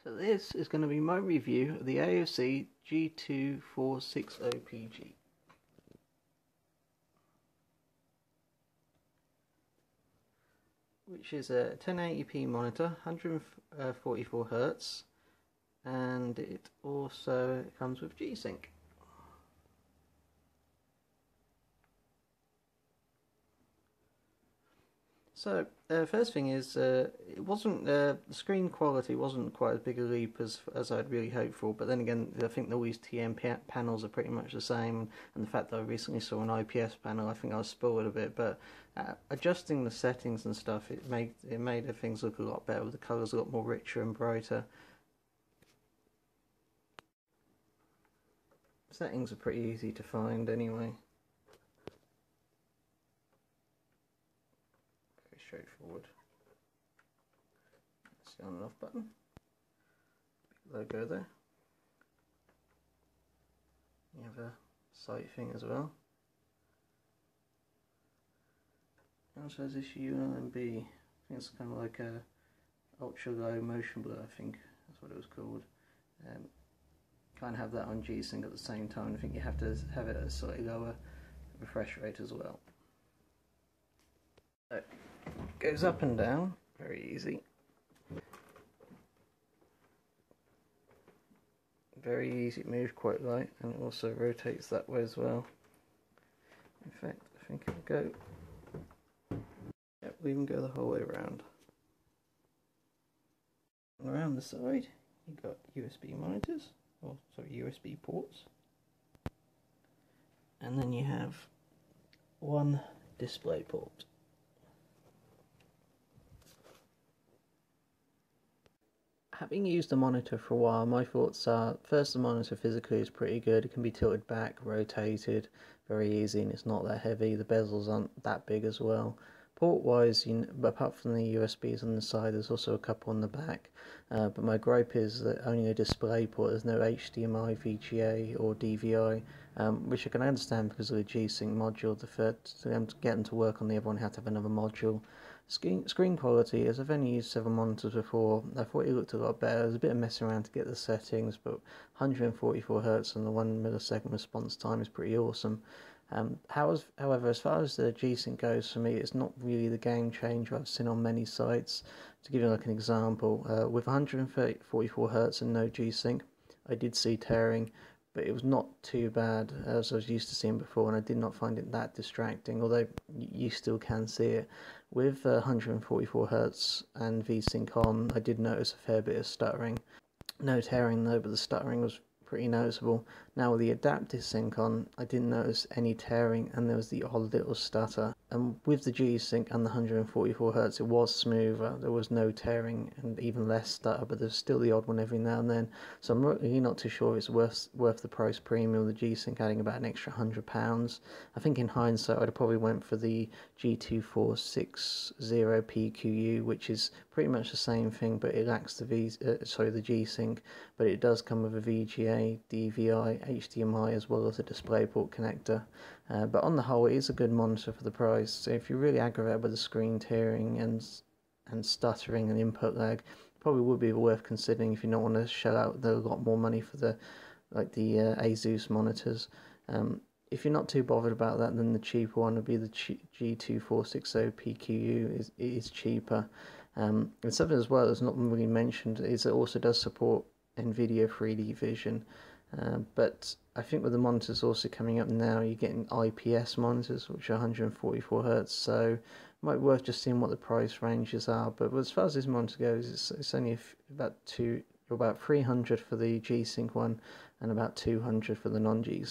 So this is going to be my review of the Aoc G2460pg. Which is a 1080p monitor, 144Hz, and it also comes with Gsync. So, first thing is, it wasn't the screen quality wasn't quite as big a leap as I'd really hoped for. But then again, I think all these TN panels are pretty much the same, and the fact that I recently saw an IPS panel, I think I was spoiled a bit. But adjusting the settings and stuff, it made things look a lot better. The colours a lot more richer and brighter. Settings are pretty easy to find anyway. Straightforward. That's the on and off button. Big logo there. You have a sight thing as well. It also has this ULMB. I think it's kind of like a ultra low motion blur. I think that's what it was called. Can't have that on Gsync at the same time. I think you have to have it at a slightly lower refresh rate as well. So, goes up and down, very easy. Very easy to move, quite light, and it also rotates that way as well. In fact, I think it'll go. Yep, we'll even go the whole way around. And around the side, you've got USB monitors, or sorry, USB ports, and then you have one display port. Having used the monitor for a while, my thoughts are, first, the monitor physically is pretty good. It can be tilted back, rotated, very easy, and it's not that heavy. The bezels aren't that big as well. Port-wise, apart from the USBs on the side, there's also a couple on the back. But my gripe is that only a display port, there's no HDMI, VGA or DVI, which I can understand because of the Gsync module. To get them to work on the other one, had to have another module. Screen quality, as I've only used several monitors before, I thought it looked a lot better. There's a bit of messing around to get the settings, but 144Hz and the 1 millisecond response time is pretty awesome. However, as far as the Gsync goes, for me, it's not really the game changer I've seen on many sites. To give you like an example, with 144Hz and no Gsync, I did see tearing, but it was not too bad as I was used to seeing before, and I did not find it that distracting, although you still can see it. With 144Hz and VSync on, I did notice a fair bit of stuttering. No tearing though, but the stuttering was pretty noticeable. Now with the adaptive sync on, I didn't notice any tearing, and there was the odd little stutter. And with the Gsync and the 144Hz, it was smoother. There was no tearing and even less stutter, but there's still the odd one every now and then. So I'm really not too sure if it's worth the price premium. The Gsync adding about an extra £100. I think in hindsight, I'd have probably went for the G2460pg, which is pretty much the same thing, but it lacks the Gsync, but it does come with a VGA, DVI, HDMI, as well as a DisplayPort connector. But on the whole, it is a good monitor for the price. So if you're really aggravated by the screen tearing and stuttering and input lag, probably would be worth considering if you don't want to shell out a lot more money for the Asus monitors. If you're not too bothered about that, then the cheaper one would be the G2460pg. It is cheaper. And something as well that's not really mentioned is it also does support NVIDIA 3D Vision. But I think with the monitors also coming up now, you're getting IPS monitors, which are 144Hz, so it might be worth just seeing what the price ranges are. But as far as this monitor goes, it's only about 300 for the Gsync one, and about 200 for the non-Gsync.